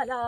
Hello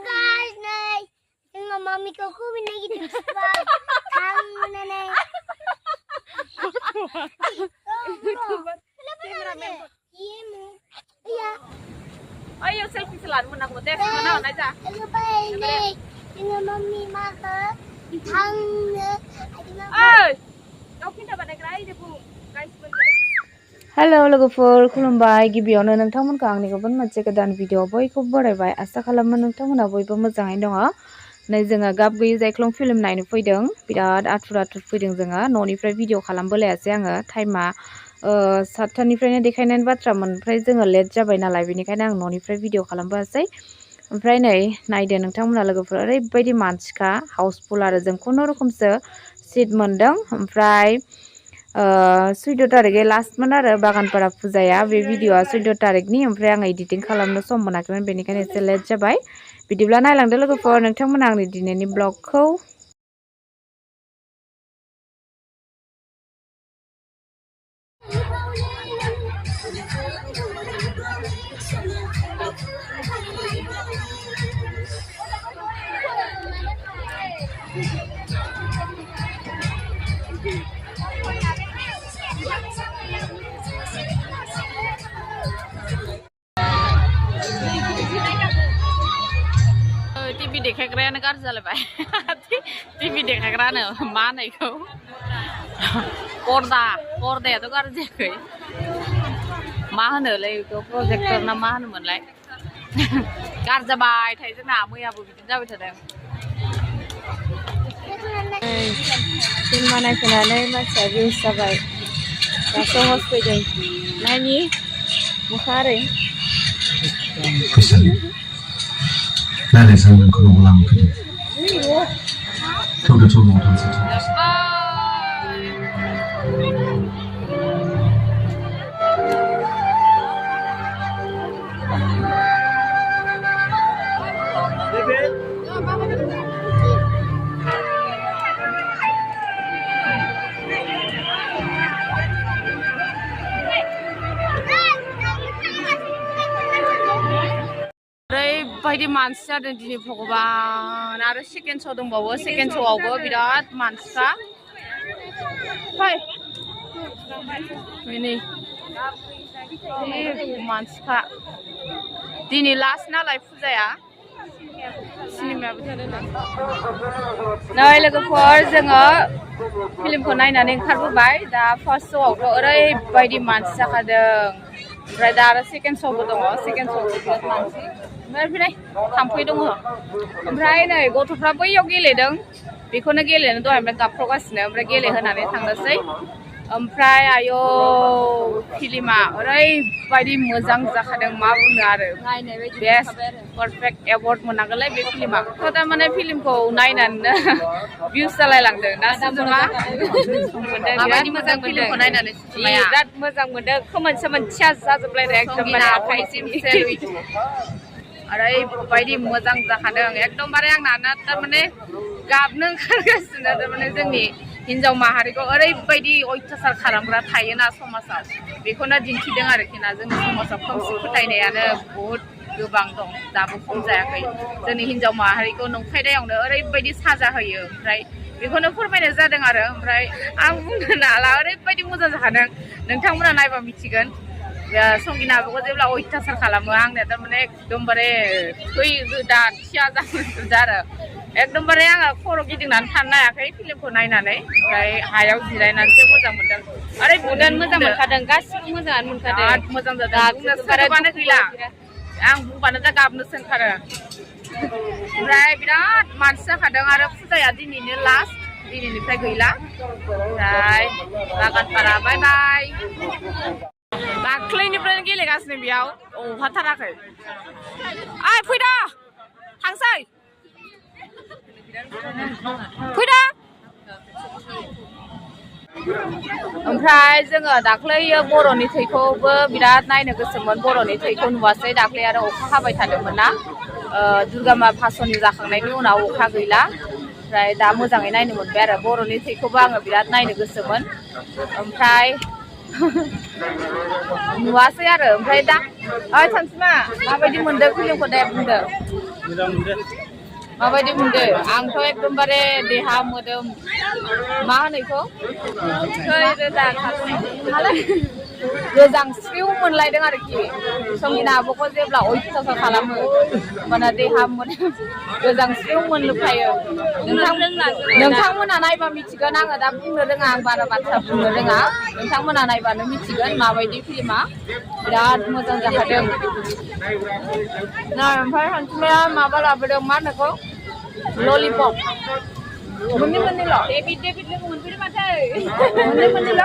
guys, này nhưng mà mami cô bên này gitu thằng này này. Ayo selfie selan menang mute mana aja. Hello bye này nhưng mà mami mà thằng Ơi, kau kita pada gerai deh bu, guys bener. Hello लोगोफोर खुलुमबाय गिबियावनो नोंथांमोनखौ आंनि गुबुन मोनसे गोदान video बयखौबो बरायबाय आसा खालामो नोंथांमोना बयबो मोजाङैनो दङ नै जोङो गाब गैयै जायख्लं फिल्म नायनो फैदों बिराद आथुर फैदों जोङो न'निफ्राय भिडिअ खालामबोलायासै आङो टाइमा 7थानिफ्रायनो देखायनायनि बाथ्रामोन ओमफ्राय जोङो लेट जाबाय नालाय बेनिखायनो आं न'निफ्राय भिडिअ खालामबोआसै ओमफ्राय नै नायदो नोंथांमोना लोगोफोर ओरैबायदि मानसिखा हाउसफुल आरो जों खुनुरुखुमसो सिट मोनदों ओमफ्राय 14 तारिखै लास्टमोन आरो बागानपारा फुजाया बे भिडिअआ 14 तारिखनि ओमफ्राय आं एडिटिं खालामनो सम मोनाखैमोन बेनिखायनो एसे लेट जाबाय बिदिब्ला नायलांदो लोगोफोर नोंथांमोना आंनि दिनैनि ब्लगखौ TV देखायग्रायानो गाज्रि जालायबाय TV देखायग्रानो मा होननायखौ पर्दायाथ' गाज्रि जायाखै मा होनोलै बेखौ प्रजेक्टर ना मा होनोमोनलाय गाज्रि जाबाय थायो जोंना मैयाबो बिदिनो जाबाय थादों सिनेमा नायफैनानै मानसिया भिउस जाबाय दासो हस फैदों नायनि मुखा ओरै 나래서 그거 올라온 그래. 저도 बायदि मानसि जादों दिनै भगबान आरो सेकेन्ड श' दंबावो सेकेन्ड श'आवबो बिराद मानसिखा फै नै मानसिखा दिनै लास्ट नालाय फुजाया सिनेमायाबो जादों नै लोगोफोर जोङो फिल्मखौ नायनानै ओंखारबोबाय दा फार्स्ट श'आवथ' ओरैबायदि मानसि जाखादों ओमफ्राय दा आरो सेकेन्ड श'बो दङ सेकेन्ड श'आवबो बिराद मानसि ओमफ्राय थाम्फै दङ ओमफ्राय नै गथ'फ्रा बैयाव गेलेदों बेखौनो गेलेनो दहायनिफ्राय गाबख्रावगासिनो ओमफ्राय गेलेहोनानै थांनोसै ओमफ्राय आयौ फिल्मा ओरैबायदि मोजां जाखादों मा बुंनो आरो बेस्ट पारफेक्ट एवार्ड मोनांगौलाय बे फिल्मा थ' थारमाने फिल्मखौ नायनानैनो भिउस जालायलांदों ना सुजुमा माबायदि मोजां फिल्मखौ नायनानै बिराद मोजां मोनदों खोमोन सोमोन थिया जाजोबलायदों एकदमबारे आखाइसिम सेलुइट ओरैबायदि मोजां जाखादों एकदमबारे आंना थारमाने गाबनो ओंखारगासिनो थारमाने जोंनि हिन्जाव माहारिखौ ओरैबायदि अयथासार खालामग्रा थायोना समाजाव बेखौनो दिन्थिदों आरोखि ना जोंनि समाजाव खोमसि फोथायनायानो बहुद गोबां दं दाबो खम जायाखै जोंनि हिन्जाव माहारिखौ नंखायदायावनो ओरैबायदि साजा होयो ओमफ्राय बेखौनो फोरमायनाय जादों आरो ओमफ्राय आं बुंनो हाला ओरैबायदि मोजां जाखादों नोंथांमोना नायबा मिथिगोन संगिना आब'खौ जेब्ला अयथासार खालामो आंनिया थारमाने एकदमबारे थै रोदा थिया जाजोबदों आरो एकदमबारे आङो खर' गिदिंनानै थानो हायाखै फिल्मखौ नायनानै ओमफ्य हायाव जिरायनानैसो मोजां मोनदों ओरैबायदि मोजां मोनखादों गासिबो मोजाङानो मोनखादों बिराद मोजां जादों बुंनो गैला आं बुंबानो दा गाबनोसो ओंखारो ओमफ्राय बिराद मानसि जाखादों आरो फुजाया दिनैनो लास्ट दिनैनिफ्राय गैला ओमफ्राय बागानपारा बाय बाय दाख्लैनिफ्रायनो गेलेगासिनो बेयाव अहाथाराखै ओइ फैदा थांसै फैदा ओमफ्राय जोङो दाख्लै बर'नि थैखौबो बिराद नायनो गोसोमोन बर'नि थैखौ नुवासै दाख्लै आरो अखा हाबाय थादोंमोन ना दुर्गा मा भासनि जाखांनायनि उनाव अखा गैला ओमफ्राय दा मोजाङै नायनो मोनबाय आरो बर'नि थैखौबो आङो बिराद नायनो गोसोमोन ओमफ्राय नुवासै आरो ओमफ्राय दा सानसुमा माबायदि मोनदों फिल्मखौ दे बुंदो माबायदि मोनदो आंथ' एकदमबारे देहा मोदोम मा होनो इखौ गोजांस्रिउ मोनलायदों आरोखि संगिना आब'खौ जेब्ला अयथासार खालामो होमबाना देहा मोदोम गोजांस्रिउ मोनजोबखायो नोंथांमोना नायबा मिथिगोन आङो दा बुंनो रोङा आं बारा बाथ्रा बुंनो रोङा नोंथांमोना नायबानो मिथिगोन माबायदि फिल्मा बिराद मोजां जाखादों ओमफ्राय सानसुमाया माबा लाबोदों मा होनो ललिपप मोननैल' डेभिड लोगो मोनफैदों माथो मोननैल'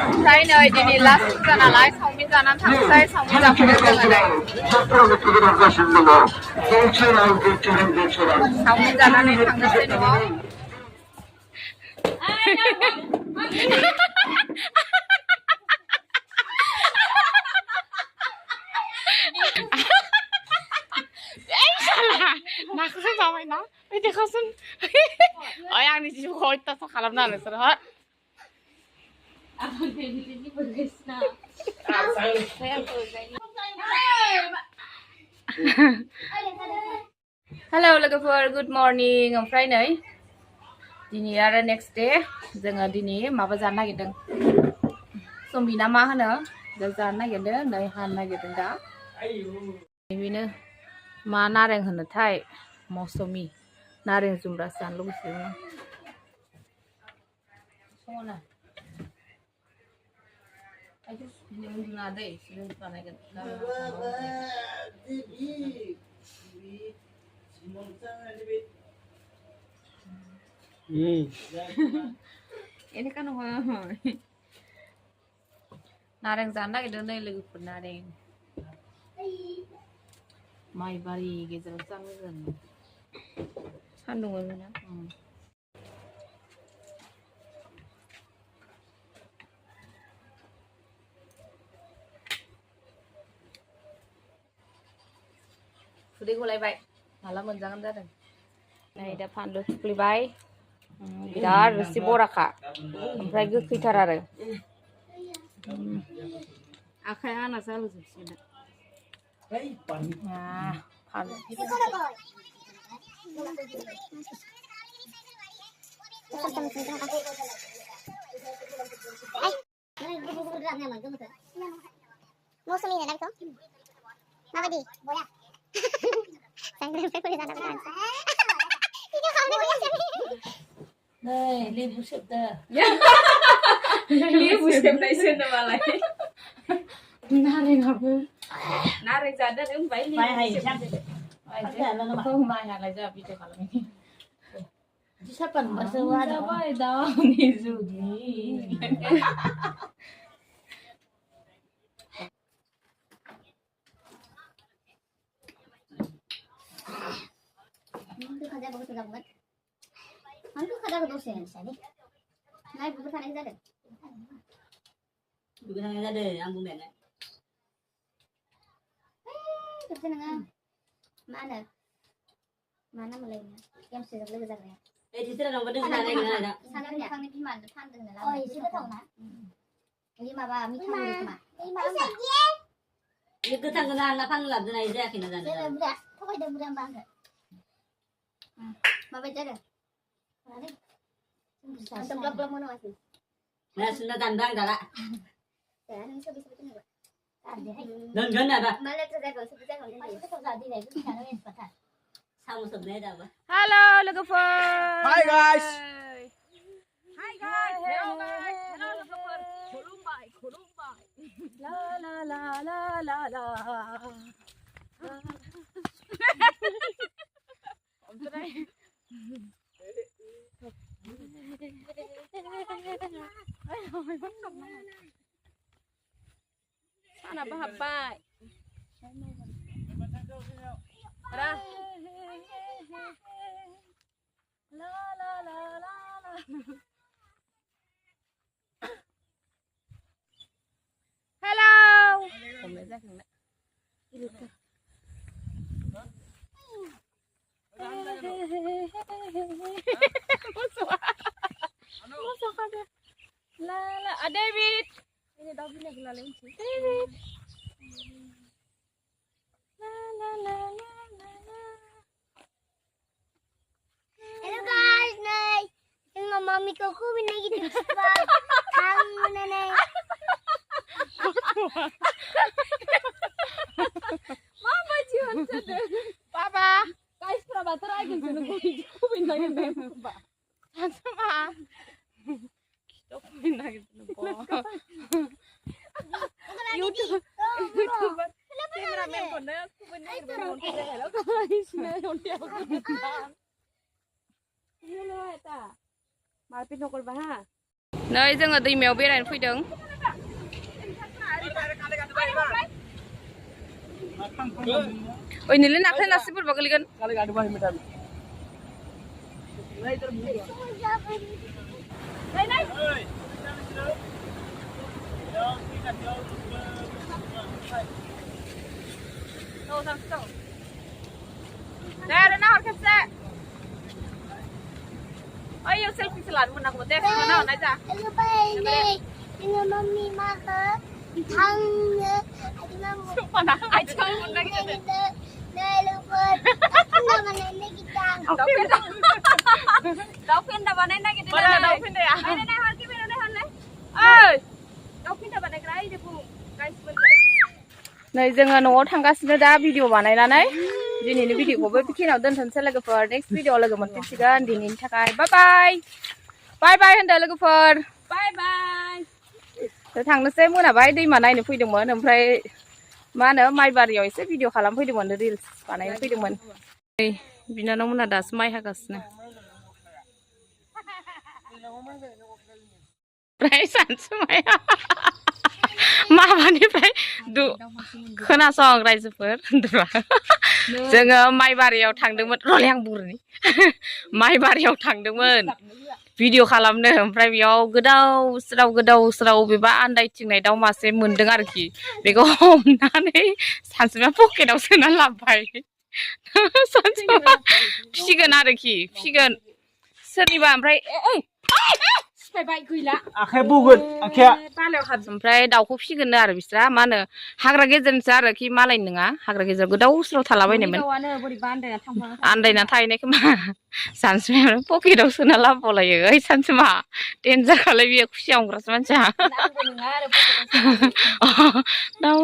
ओमफ्राय नै दिनै लास्ट फुजा नालाय सावमिन जानानै थांसै सावमिन जाफैदों जोङो नै सावमिन जानानै थांनोसै न'आव नाखौसो जाबायना देखौसो आंनि जिउखौ अयथासार खालामना नोंसोर हेलौ लोगोफोर गुड मर्निं ओमफ्राय नै दिनै आरो नेक्स्ट डे जोङो दिनै माबा जानो नागिरदों संगिना मा होनो जों जानो नागिरदों नै हानो नागिरदों दा बेनो मा नारें होनोथाय मौसुमि नारें जुमब्रासो जानो लुबैदों सना उन्दुना दै बानायगोन ini kan नारें जानो नागिरदों नै लोगोफोर नारें माइ बारि गेजेराव जानो सान्दुं मोना खुदै गलायबाय माला मोनजागोन जादों नै दा फानलु थुफ्लेबाय बिराद रोसि बराखा ओमफ्राय गोखैथार आरो आखाया आंना जालुजोबसिगोन मौसुमि होनो बेखौ माबायदि बया नै लेबु सेबदो लेबु सेबनायसो मालाय नारेंआबो नारें जादो होनबाय लेबु सेबदो माइ हालाय जा भिडिअ खालामनि सापान बासो जाबाय दानि जुगनि खाजाखौ गोथाव जागौमोन आंथ' खाजाखौ दसे होनोसै नाय बुबो थानाय जादों बुबो थानाय जादों आं बुंनायानो खेबसे नोङो मा नामलाय गेमस्रिजों लोगो जाग्राया एदिसोरा नंबा दों जानाय नङा साना बिफांनि बिमानो फानदों नालाय अ एसे गोथावना बे माबा मिठा मुरि खोमा बे गोथां गोना आंना फाननो लाबोनाय जायाखैना जानो बुरजा थगायदों बुरजा होमबा आंखौ माबायदि जादों एकदम ग्लब ग्लब मोनामासै ना सुना दानदों आं दाला नों सोबै दोनोबा दोनगोन आदा मा लेथ्रा जायगायाव सोबै जायगायाव गोथाव जादिनाय गोथाव जानो साम' सोबनाय दाबा हेलौ लोगोफोर हाय गाइस हेलौ लोगोफोर खुलुमबाय ला ला ला ला ला ला ओमफ्राय सानाबो हाबबाय रा ला ला ला ला हेलौ हमनाय जाखांबाय Hello guys, này nhưng mà mami có khu bên này gitu thang này này. Mama cium cede. Papa, guys berapa terakhir sini khu bên này này Papa. Sama. Kita khu bên này gitu. YouTube. Cameraman còn đấy, khu bên này bên nàyแล้วguys, này on dia khu bên này. Nơi जोङो दैमायाव बेरायनो फैदों ओइ निले नाख्लाय नासिफोरबा गोलैगोन deh na hor खेबसे Ôi yêu selfie selalu pun aku teh mana aja. Hello bye này nhưng mà mami mà có thang anh mà Mana aja pun lagi. này luôn rồi nó mà này này kita Dolphin dah mana lagi dia. Mana dolphin dia? Ini nih hal kimi nih hal nih. Oi. Dolphin dah mana kerai deh bu. Guys bentar. नै जोङो न'आव थांगासिनो दा video बानायनानै दिनैनि भिडिअखौबो बेखिनियाव दोनथ'नोसै लोगोफोर नेक्स्ट भिडिअ लोगो मोनफिनसिगोन दिनैनि थाखाय बाय बाय होनदो लोगोफोर बाय थांनोसै मोनाबाय दैमा नायनो फैदोंमोन ओमफ्राय मा होनो माइबारियाव एसे भिडिअ खालामफैदोंमोन रिल्स बानायनो फैदोंमोन नै बिनानावमोना दासो माइ हागासिनो ओमफ्राय सानसुमाया माबानिफ्राय खोनासं रायजोफोर जोङो माइबारियाव थांदोंमोन रले आं बुरनि माइबारियाव थांदोंमोन भिडिअ खालामनो ओमफ्राय बेयाव गोदाव स्राव बेबा आन्दायथिंनाय दाउ मासे मोनदों आरोखि बेखौ हमनानै सानसुमा पकेटाव सोना लाबोबाय सानसुमा फिसिगोन आरोखि फिसिगोन सोरनिबा ओमफ्राय आखाइ बौगोन आखाइया ओमफ्राय दाउखौ फिसिगोननो आरो बिस्रा मा होनो हाग्रा गेजेरनिसो आरोखि मालायनि नङा हाग्रा गेजेराव गोदाव स्राव थालाबायनायमोन आन्दायना थाहैनायखौ मा सानसुमाया पकेटाव सोना लाबोलायो ओइ सानसुमा देन्जार खालाय बेयो खुसिया हमग्रासो मानसिया दाउ